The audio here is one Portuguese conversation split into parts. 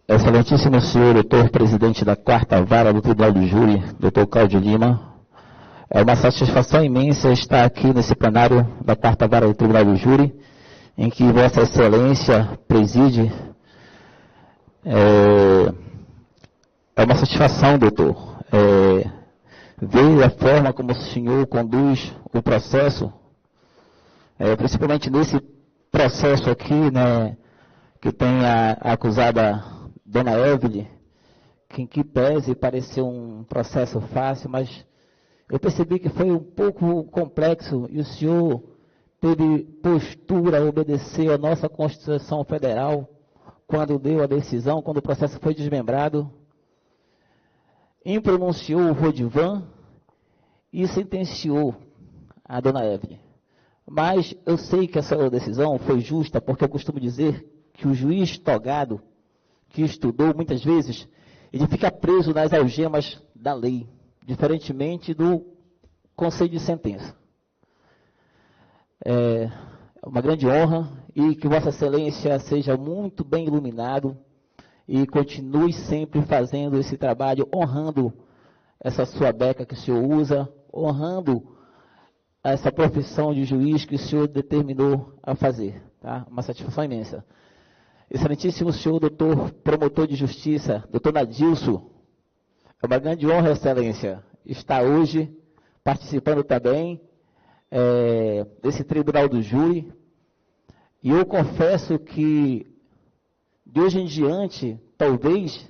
Excelentíssimo senhor doutor presidente da 4ª Vara do Tribunal do Júri, doutor Cláudio Lima, é uma satisfação imensa estar aqui nesse plenário da 4ª Vara do Tribunal do Júri, em que Vossa Excelência preside. É uma satisfação, doutor, ver a forma como o senhor conduz o processo, principalmente nesse processo aqui, né, que tem a acusada Dona Evelyn, que em que pese pareceu um processo fácil, mas eu percebi que foi um pouco complexo e o senhor teve postura a obedecer à nossa Constituição Federal quando deu a decisão, quando o processo foi desmembrado, impronunciou o Rodivan e sentenciou a Dona Evelyn. Mas eu sei que essa decisão foi justa, porque eu costumo dizer que o juiz togado, que estudou muitas vezes, ele fica preso nas algemas da lei, diferentemente do conselho de sentença. É uma grande honra e que Vossa Excelência seja muito bem iluminado e continue sempre fazendo esse trabalho, honrando essa sua beca que o senhor usa, honrando essa profissão de juiz que o senhor determinou a fazer. Tá? Uma satisfação imensa. Excelentíssimo senhor doutor promotor de justiça, doutor Nadilson, é uma grande honra, excelência, estar hoje participando também desse tribunal do júri, e eu confesso que de hoje em diante, talvez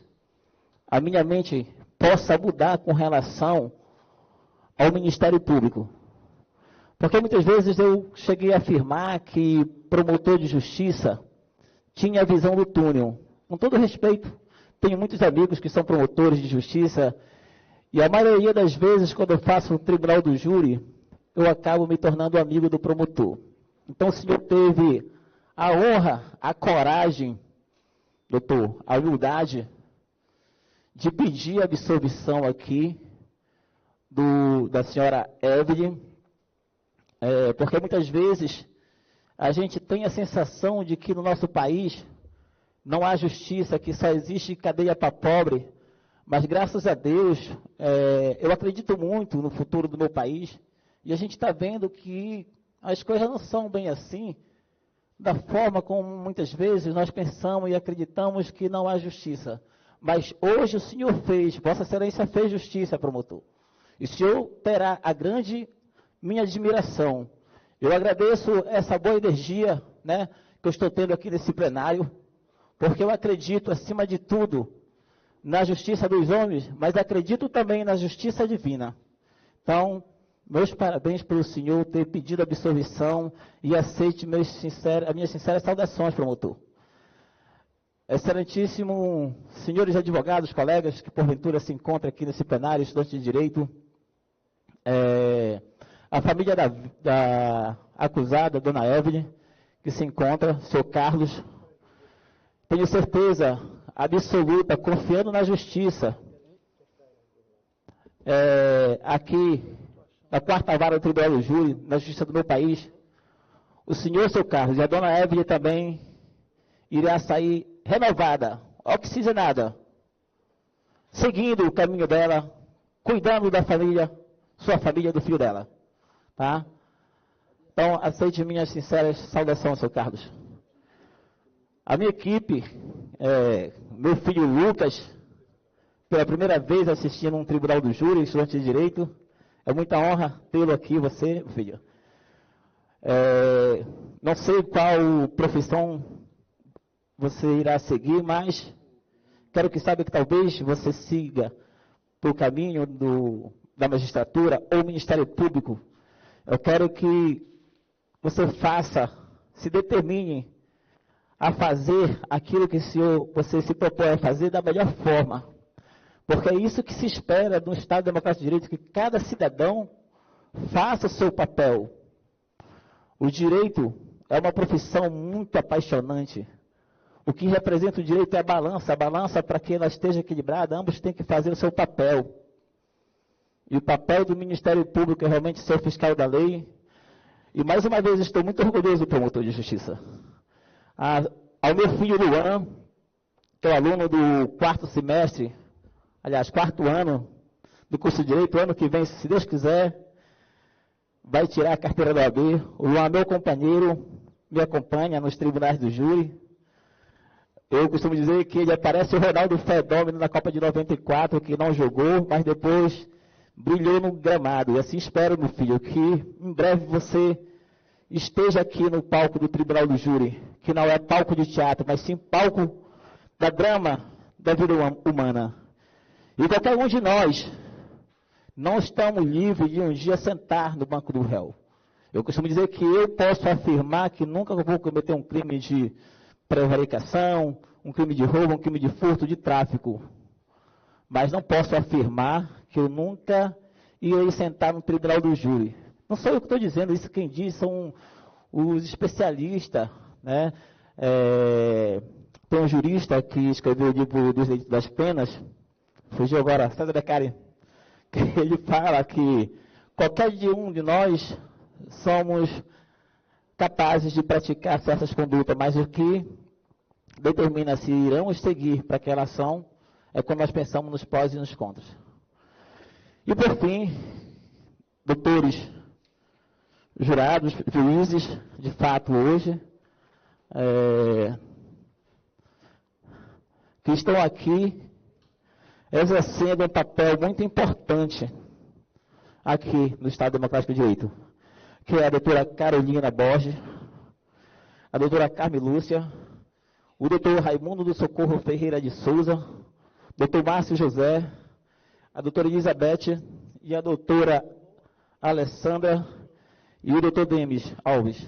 a minha mente possa mudar com relação ao Ministério Público, porque muitas vezes eu cheguei a afirmar que promotor de justiça tinha a visão do túnel. Com todo respeito, tenho muitos amigos que são promotores de justiça, e a maioria das vezes, quando eu faço um tribunal do júri, eu acabo me tornando amigo do promotor. Então, o senhor teve a honra, a coragem, doutor, a humildade de pedir a absolvição aqui da senhora Evelyn, porque muitas vezes a gente tem a sensação de que no nosso país não há justiça, que só existe cadeia para pobre, mas graças a Deus, eu acredito muito no futuro do meu país, e a gente está vendo que as coisas não são bem assim, da forma como muitas vezes nós pensamos e acreditamos que não há justiça. Mas hoje o senhor fez, Vossa Excelência fez justiça, promotor. E o senhor terá a grande minha admiração. Eu agradeço essa boa energia, né, que eu estou tendo aqui nesse plenário, porque eu acredito, acima de tudo, na justiça dos homens, mas acredito também na justiça divina. Então, meus parabéns pelo senhor ter pedido absolvição e aceite as minhas sinceras saudações, promotor. Excelentíssimo senhores advogados, colegas, que porventura se encontram aqui nesse plenário, estudantes de direito, a família da acusada, dona Evelyn, que se encontra, seu Carlos, tenho certeza absoluta, confiando na justiça, aqui, na 4ª Vara do Tribunal do Júri, na justiça do meu país, o senhor, seu Carlos, e a dona Evelyn também irá sair renovada, oxigenada, seguindo o caminho dela, cuidando da família, sua família, do filho dela. Tá? Então, aceite minhas sinceras saudações, seu Carlos. A minha equipe, meu filho Lucas, pela primeira vez assistindo um tribunal do júri, estudante de direito, é muita honra tê-lo aqui, você, filho. Não sei qual profissão você irá seguir, mas quero que saiba que talvez você siga pelo caminho da magistratura ou Ministério Público. Eu quero que você se determine a fazer aquilo que você se propõe a fazer da melhor forma. Porque é isso que se espera no Estado Democrático de Direito, que cada cidadão faça o seu papel. O direito é uma profissão muito apaixonante. O que representa o direito é a balança para que ela esteja equilibrada, ambos têm que fazer o seu papel. E o papel do Ministério Público é realmente ser fiscal da lei. E mais uma vez estou muito orgulhoso do promotor de justiça. Ao meu filho Luan, que é o aluno do quarto semestre, aliás, quarto ano do curso de Direito, ano que vem, se Deus quiser, vai tirar a carteira da OAB. O Luan, meu companheiro, me acompanha nos tribunais do júri. Eu costumo dizer que ele parece o Ronaldo Fenômeno na Copa de 94, que não jogou, mas depois brilhou no gramado. E assim espero, meu filho, que em breve você esteja aqui no palco do Tribunal do Júri, que não é palco de teatro, mas sim palco da drama da vida humana. E qualquer um de nós não estamos livres de um dia sentar no banco do réu. Eu costumo dizer que eu posso afirmar que nunca vou cometer um crime de prevaricação, um crime de roubo, um crime de furto, de tráfico. Mas não posso afirmar que eu nunca irei sentar no Tribunal do Júri. Não sou eu que estou dizendo, isso quem diz são os especialistas, né? Tem um jurista que escreveu o livro dos Direitos das Penas, fugiu agora, César Beccari, que ele fala que qualquer um de nós somos capazes de praticar certas condutas, mas o que determina se iremos seguir para aquela ação é quando nós pensamos nos prós e nos contras. E por fim, doutores, jurados, juízes, de fato hoje, que estão aqui exercendo um papel muito importante aqui no Estado Democrático de Direito, que é a doutora Carolina Borges, a doutora Carme Lúcia, o doutor Raimundo do Socorro Ferreira de Souza, doutor Márcio José, a doutora Elizabeth e a doutora Alessandra e o doutor Demis Alves.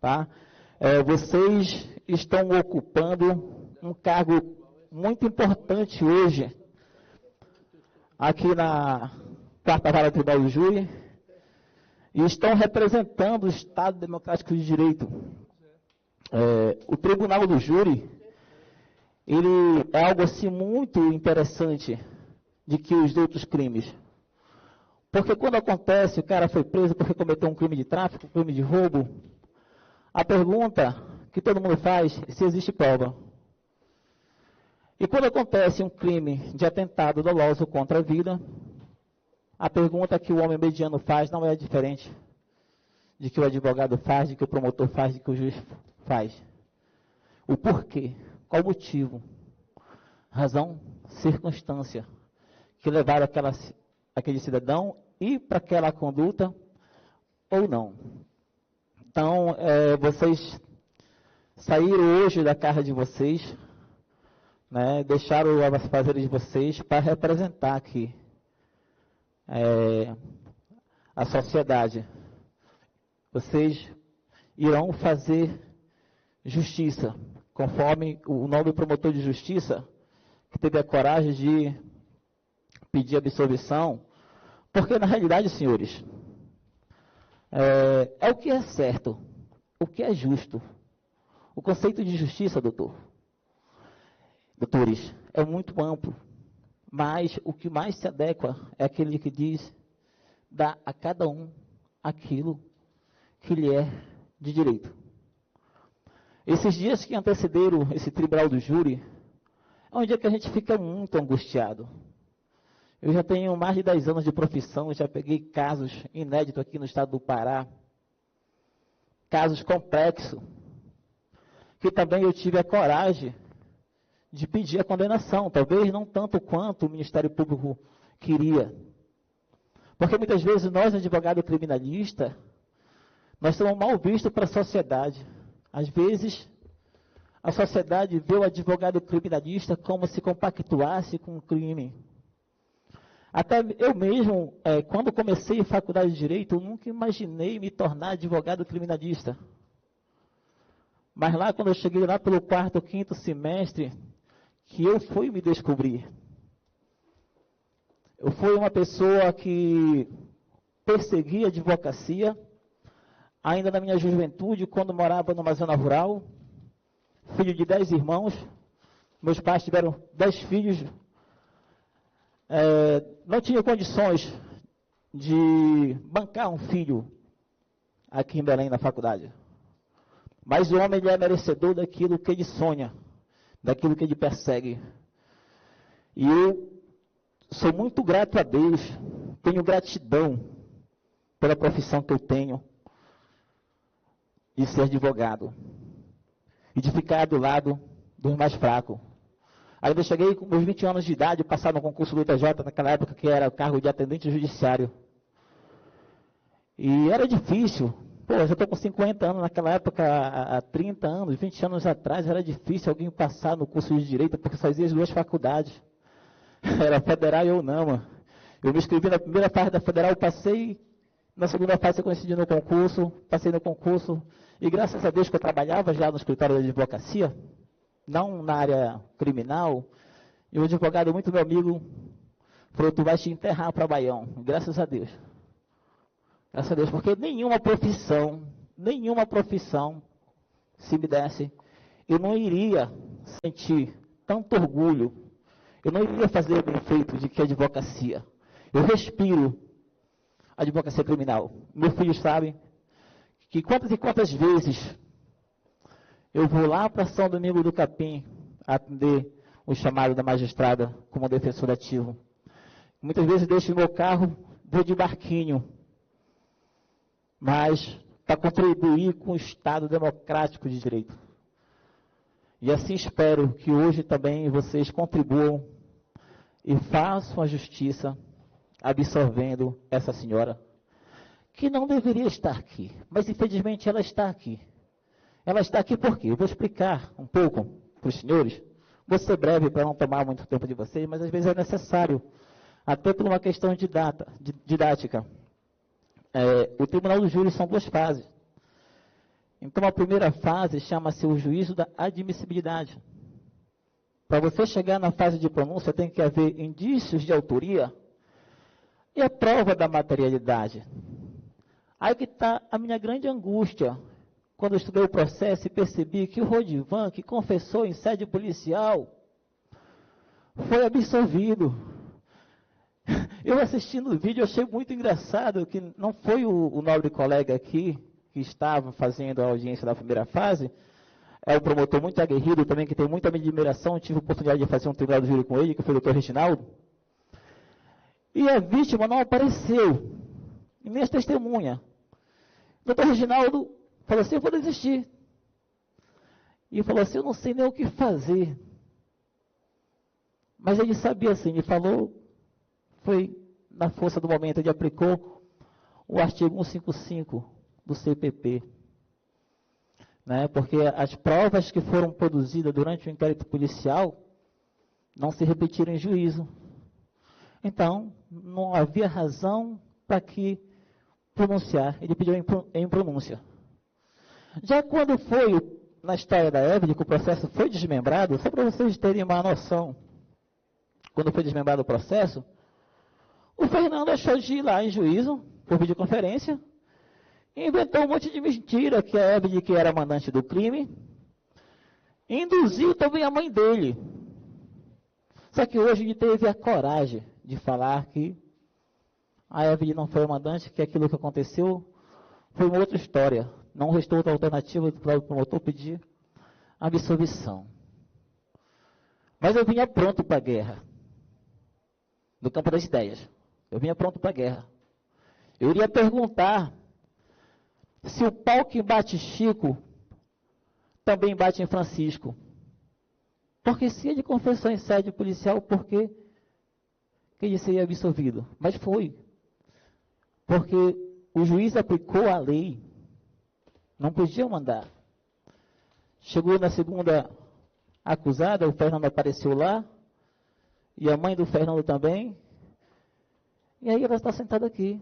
Tá? Vocês estão ocupando um cargo muito importante hoje aqui na Quarta Vara do Tribunal do Júri e estão representando o Estado Democrático de Direito. O Tribunal do Júri, ele é algo assim muito interessante de que os outros crimes. Porque quando acontece, o cara foi preso porque cometeu um crime de tráfico, um crime de roubo, a pergunta que todo mundo faz é se existe prova. E quando acontece um crime de atentado doloso contra a vida, a pergunta que o homem mediano faz não é diferente de que o advogado faz, de que o promotor faz, de que o juiz faz. O porquê, qual o motivo, razão, circunstância que levaram aquele cidadão ir para aquela conduta ou não. Então, vocês saíram hoje da casa de vocês, né, deixaram as fazeres de vocês para representar aqui a sociedade. Vocês irão fazer justiça, conforme o nobre promotor de justiça, que teve a coragem de pedir absolvição, porque na realidade, senhores, é o que é certo, o que é justo. O conceito de justiça, doutores, é muito amplo, mas o que mais se adequa é aquele que diz, dá a cada um aquilo que lhe é de direito. Esses dias que antecederam esse tribunal do júri, é um dia que a gente fica muito angustiado. Eu já tenho mais de 10 anos de profissão, já peguei casos inéditos aqui no estado do Pará, casos complexos, que também eu tive a coragem de pedir a condenação, talvez não tanto quanto o Ministério Público queria. Porque muitas vezes nós, advogados criminalistas, nós somos mal vistos para a sociedade. Às vezes, a sociedade vê o advogado criminalista como se compactuasse com o crime. Até eu mesmo, quando comecei a faculdade de Direito, eu nunca imaginei me tornar advogado criminalista. Mas lá, quando eu cheguei lá pelo quarto, quinto semestre, que eu fui me descobrir. Eu fui uma pessoa que perseguia a advocacia, ainda na minha juventude, quando morava numa zona rural, filho de 10 irmãos, meus pais tiveram 10 filhos, não tinha condições de bancar um filho aqui em Belém, na faculdade. Mas o homem ele é merecedor daquilo que ele sonha, daquilo que ele persegue. E eu sou muito grato a Deus, tenho gratidão pela profissão que eu tenho de ser advogado e de ficar do lado dos mais fracos. Ainda cheguei com meus 20 anos de idade, passar no concurso do ITJ, naquela época que era o cargo de atendente judiciário. E era difícil. Pô, eu já estou com 50 anos, naquela época, há 30 anos, 20 anos atrás, era difícil alguém passar no curso de Direito, porque só existiam as duas faculdades. Era Federal e UNAMA. Eu me inscrevi na primeira fase da Federal, passei, na segunda fase eu coincidi no concurso, passei no concurso, e graças a Deus que eu trabalhava já no escritório de advocacia, não na área criminal, e um advogado muito meu amigo falou, tu vai te enterrar para Baião, graças a Deus. Graças a Deus, porque nenhuma profissão se me desse, eu não iria sentir tanto orgulho, eu não iria fazer o bem feito de que a advocacia. Eu respiro a advocacia criminal. Meus filhos sabem que quantas e quantas vezes eu vou lá para São Domingos do Capim atender o chamado da magistrada como defensor ativo. Muitas vezes deixo o meu carro, vou de barquinho, mas para contribuir com o Estado democrático de direito. E assim espero que hoje também vocês contribuam e façam a justiça absorvendo essa senhora, que não deveria estar aqui, mas infelizmente ela está aqui. Ela está aqui por quê? Eu vou explicar um pouco para os senhores. Vou ser breve para não tomar muito tempo de vocês, mas às vezes é necessário, até por uma questão didática. O Tribunal do Júri são duas fases. Então, a primeira fase chama-se o juízo da admissibilidade. Para você chegar na fase de pronúncia, tem que haver indícios de autoria e a prova da materialidade. Aí que está a minha grande angústia, quando eu estudei o processo e percebi que o Rodivan, que confessou em sede policial, foi absolvido. Eu assistindo o vídeo, achei muito engraçado que não foi o nobre colega aqui, que estava fazendo a audiência da primeira fase, é um promotor muito aguerrido também, que tem muita admiração, tive a oportunidade de fazer um tribunal do júri com ele, que foi o doutor Reginaldo, e a vítima não apareceu, e nem as testemunhas. O doutor Reginaldo falou assim, eu vou desistir. E falou assim, eu não sei nem o que fazer. Mas ele sabia assim, ele falou, foi na força do momento, ele aplicou o artigo 155 do CPP. Né? Porque as provas que foram produzidas durante o inquérito policial não se repetiram em juízo. Então, não havia razão para que pronunciar. Ele pediu em pronúncia. Já quando foi na história da Evelyn, que o processo foi desmembrado, só para vocês terem uma noção, quando foi desmembrado o processo, o Fernando achou de ir lá em juízo, por videoconferência, e inventou um monte de mentira, que a Evelyn, que era mandante do crime, induziu também a mãe dele. Só que hoje ele teve a coragem de falar que a Evelyn não foi a mandante, que aquilo que aconteceu foi uma outra história. Não restou outra alternativa para o promotor pedir absolvição. Mas eu vinha pronto para a guerra. No campo das ideias. Eu vinha pronto para a guerra. Eu iria perguntar se o pau que bate Chico também bate em Francisco. Porque se ele confessou em sede policial, por que ele seria absolvido? Mas foi. Porque o juiz aplicou a lei. Não podia mandar. Chegou na segunda acusada, o Fernando apareceu lá, e a mãe do Fernando também. E aí ela está sentada aqui.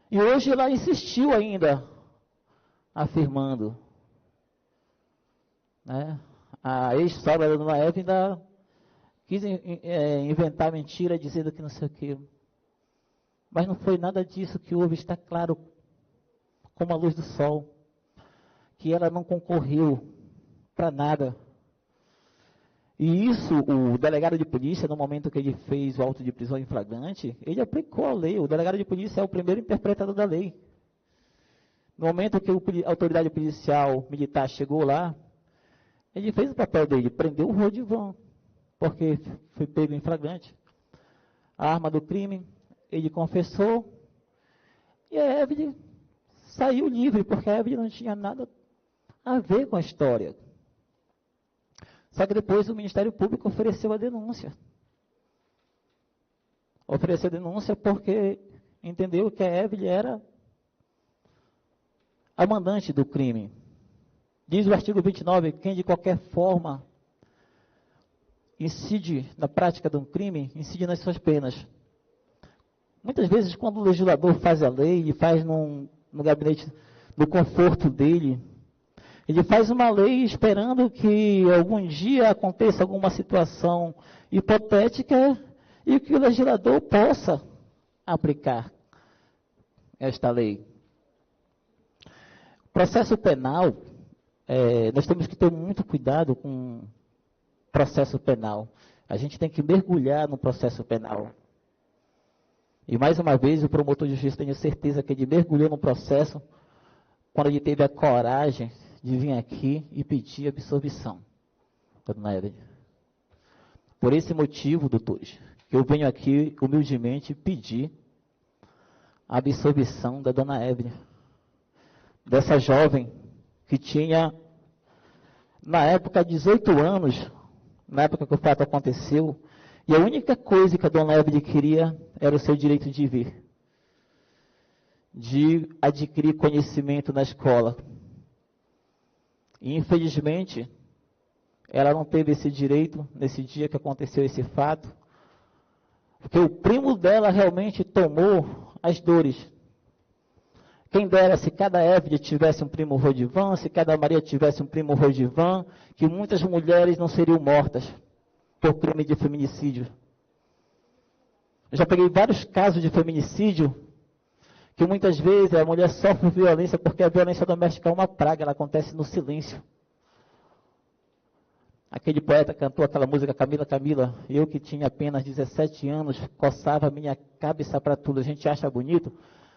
E hoje ela insistiu ainda, afirmando. Né? A ex-sogra da dona Eva ainda quis inventar mentira, dizendo que não sei o quê. Mas não foi nada disso que houve, está claro, como a luz do sol, que ela não concorreu para nada. E isso, o delegado de polícia, no momento que ele fez o auto de prisão em flagrante, ele aplicou a lei. O delegado de polícia é o primeiro interpretador da lei. No momento que a autoridade policial militar chegou lá, Ele fez o papel dele, prendeu o Rodivan, porque foi pego em flagrante. A arma do crime, ele confessou, e a Evelyn saiu livre, porque a Evelyn não tinha nada a ver com a história. Só que depois o Ministério Público ofereceu a denúncia. Ofereceu a denúncia porque entendeu que a Evelyn era a mandante do crime. Diz o artigo 29, quem de qualquer forma incide na prática de um crime, incide nas suas penas. Muitas vezes, quando o legislador faz a lei, ele faz no gabinete, no conforto dele, ele faz uma lei esperando que algum dia aconteça alguma situação hipotética e que o legislador possa aplicar esta lei. Processo penal, nós temos que ter muito cuidado com processo penal. A gente tem que mergulhar no processo penal. E mais uma vez, o promotor de justiça, tenho certeza que ele mergulhou no processo quando ele teve a coragem de vir aqui e pedir absolvição da dona Evelyn. Por esse motivo, doutores, que eu venho aqui humildemente pedir a absolvição da dona Evelyn, dessa jovem que tinha, na época, 18 anos, na época que o fato aconteceu, e a única coisa que a dona Evelyn queria era o seu direito de vir, de adquirir conhecimento na escola. E, infelizmente, ela não teve esse direito nesse dia que aconteceu esse fato, porque o primo dela realmente tomou as dores. Quem dera se cada Evelyn tivesse um primo Rodivan, se cada Maria tivesse um primo Rodivan, que muitas mulheres não seriam mortas por crime de feminicídio. Eu já peguei vários casos de feminicídio, que muitas vezes a mulher sofre violência, porque a violência doméstica é uma praga, ela acontece no silêncio. Aquele poeta cantou aquela música, Camila, Camila, eu que tinha apenas 17 anos, coçava a minha cabeça para tudo. A gente acha bonito,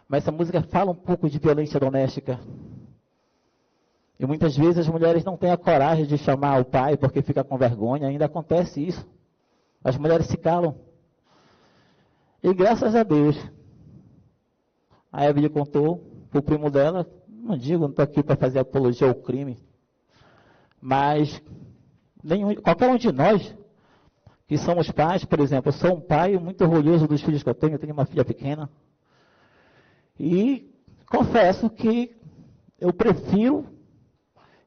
mas essa música fala um pouco de violência doméstica. E muitas vezes as mulheres não têm a coragem de chamar o pai porque fica com vergonha, ainda acontece isso. As mulheres se calam. E graças a Deus, a Evelyn contou para o primo dela, não estou aqui para fazer apologia ao crime, mas qualquer um de nós que somos pais, por exemplo, eu sou um pai muito orgulhoso dos filhos que eu tenho uma filha pequena, e confesso que eu prefiro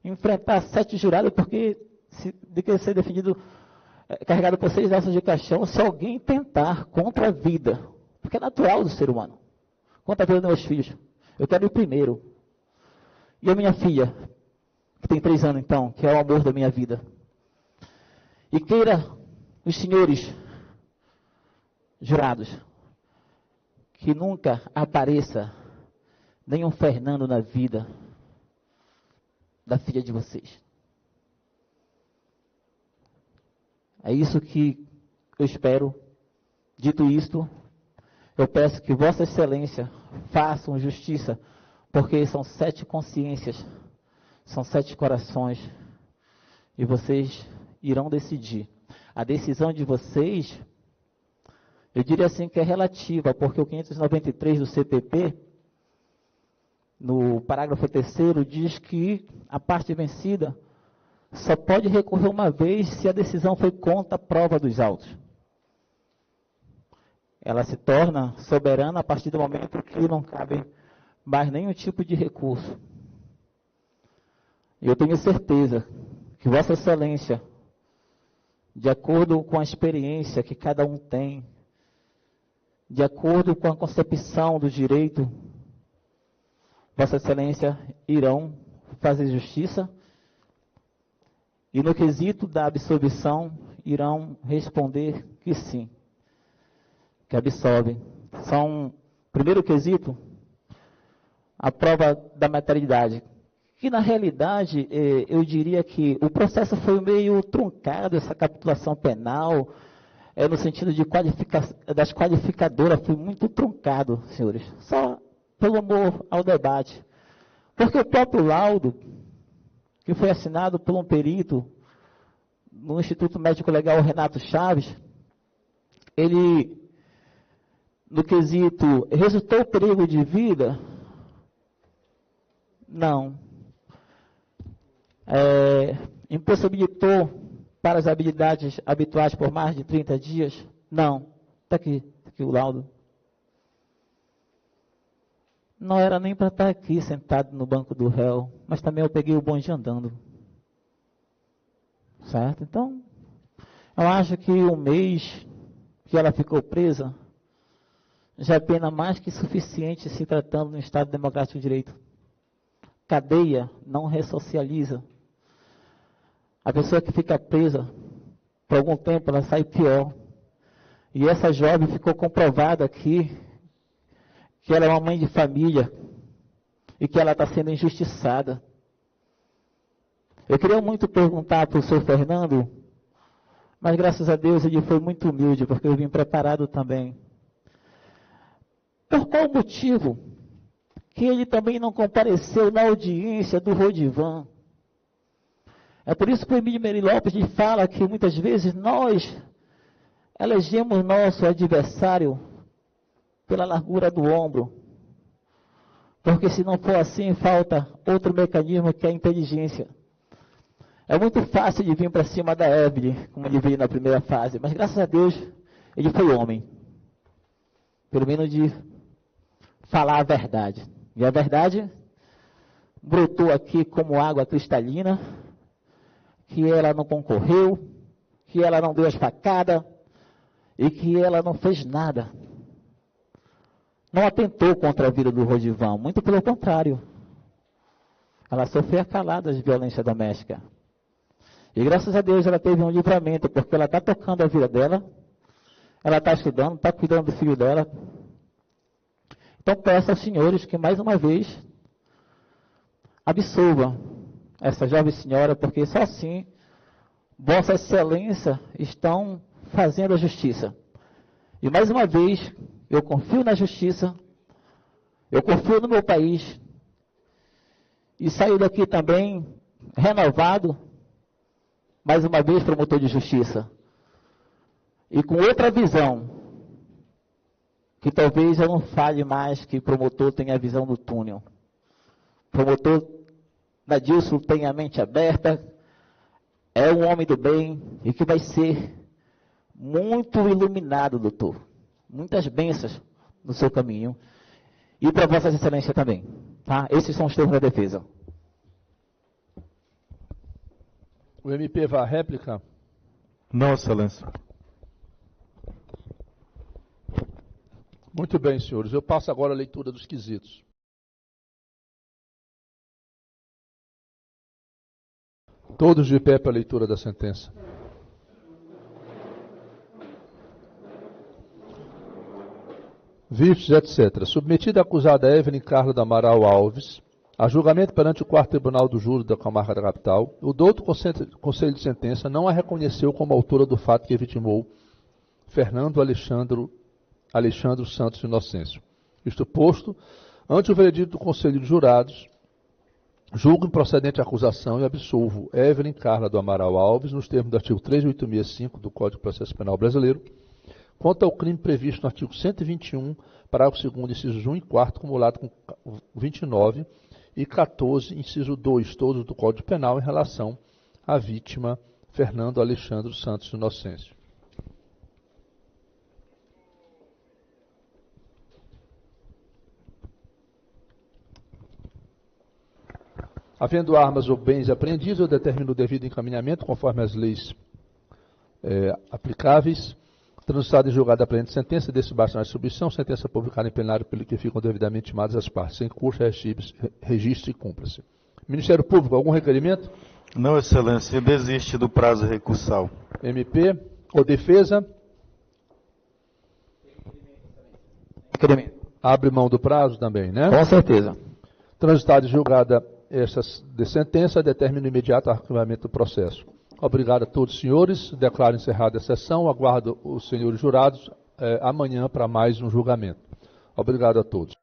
enfrentar 7 jurados do que ser defendido, carregado por 6 alças de caixão, se alguém tentar contra a vida, porque é natural do ser humano, contra a vida dos meus filhos. Eu quero ir primeiro. E a minha filha, que tem 3 anos então, que é o amor da minha vida. E queira os senhores jurados que nunca apareça nenhum Fernando na vida da filha de vocês. É isso que eu espero. Dito isto, eu peço que Vossa Excelência façam justiça, porque são 7 consciências, são 7 corações, e vocês irão decidir. A decisão de vocês, eu diria assim que é relativa, porque o 593 do CPP, no parágrafo 3º, diz que a parte vencida só pode recorrer uma vez se a decisão foi contra a prova dos autos. Ela se torna soberana a partir do momento que não cabe mais nenhum tipo de recurso. E eu tenho certeza que Vossa Excelência, de acordo com a experiência que cada um tem, de acordo com a concepção do direito, Vossa Excelência irão fazer justiça e no quesito da absolvição irão responder que sim, que absolve. Primeiro quesito, a prova da materialidade, que na realidade eu diria que o processo foi meio truncado, essa capitulação penal, no sentido das qualificadoras, foi muito truncado, senhores, só pelo amor ao debate. Porque o próprio laudo, que foi assinado por um perito, no Instituto Médico Legal Renato Chaves, ele, no quesito, resultou perigo de vida? Não. Impossibilitou para as habilidades habituais por mais de 30 dias? Não. Está aqui o laudo. Não era nem para estar aqui sentado no banco do réu, mas também eu peguei o bonde andando. Certo? Então, eu acho que o mês que ela ficou presa já é pena mais que suficiente se tratando de um Estado democrático de direito. Cadeia não ressocializa. A pessoa que fica presa, por algum tempo, ela sai pior. E essa jovem ficou comprovada aqui que ela é uma mãe de família e que ela está sendo injustiçada. Eu queria muito perguntar para o senhor Fernando, mas graças a Deus ele foi muito humilde, porque eu vim preparado também. Por qual motivo que ele também não compareceu na audiência do Rodivan? É por isso que o Emílio Meri Lopes fala que muitas vezes nós elegemos nosso adversário pela largura do ombro. Porque se não for assim, falta outro mecanismo que é a inteligência. É muito fácil de vir para cima da Evelyn, como ele veio na primeira fase, mas graças a Deus, ele foi homem. Pelo menos de falar a verdade. E a verdade brotou aqui como água cristalina, que ela não concorreu, que ela não deu as facadas e que ela não fez nada. Não atentou contra a vida do Rodivan, muito pelo contrário. Ela sofreu calada de violência doméstica. E graças a Deus ela teve um livramento, porque ela está tocando a vida dela, ela está estudando, está cuidando do filho dela. Então peço aos senhores que mais uma vez absolvam essa jovem senhora, porque só assim Vossa Excelência estão fazendo a justiça. E mais uma vez, eu confio na justiça, eu confio no meu país, e saio daqui também renovado, mais uma vez promotor de justiça, e com outra visão, que talvez eu não fale mais que promotor tenha a visão do túnel. Promotor Nadilson tem a mente aberta, é um homem do bem, e que vai ser muito iluminado, doutor. Muitas bênçãos no seu caminho. E para Vossa Excelência também. Tá? Esses são os termos da defesa. O MP vai à réplica? Não, Excelência. Muito bem, senhores. Eu passo agora a leitura dos quesitos. Todos de pé para a leitura da sentença. Vifes, etc. Submetida a acusada Evelyn Carla do Amaral Alves a julgamento perante o 4º Tribunal do Júri da Comarca da Capital, o douto Conselho de Sentença não a reconheceu como autora do fato que vitimou Fernando Alexandre Santos Inocêncio. Isto posto, ante o veredito do Conselho de Jurados, julgo improcedente a acusação e absolvo Evelyn Carla do Amaral Alves, nos termos do artigo 3865 do Código de Processo Penal Brasileiro, quanto ao crime previsto no artigo 121, parágrafo 2º, incisos 1 e 4, cumulado com 29 e 14, inciso 2, todos do Código Penal, em relação à vítima Fernando Alexandre Santos Inocêncio. Havendo armas ou bens apreendidos, eu determino o devido encaminhamento, conforme as leis aplicáveis, transitado e julgado a presente sentença, desse baixo na distribuição, sentença publicada em plenário pelo que ficam devidamente intimadas as partes, sem curso, registro e cumpra-se. Ministério Público, algum requerimento? Não, Excelência, desiste do prazo recursal. MP, ou defesa? Requerimento. Abre mão do prazo também, né? Com certeza. Transitada e julgada essa de sentença, determina o imediato arquivamento do processo. Obrigado a todos os senhores. Declaro encerrada a sessão. Aguardo os senhores jurados amanhã para mais um julgamento. Obrigado a todos.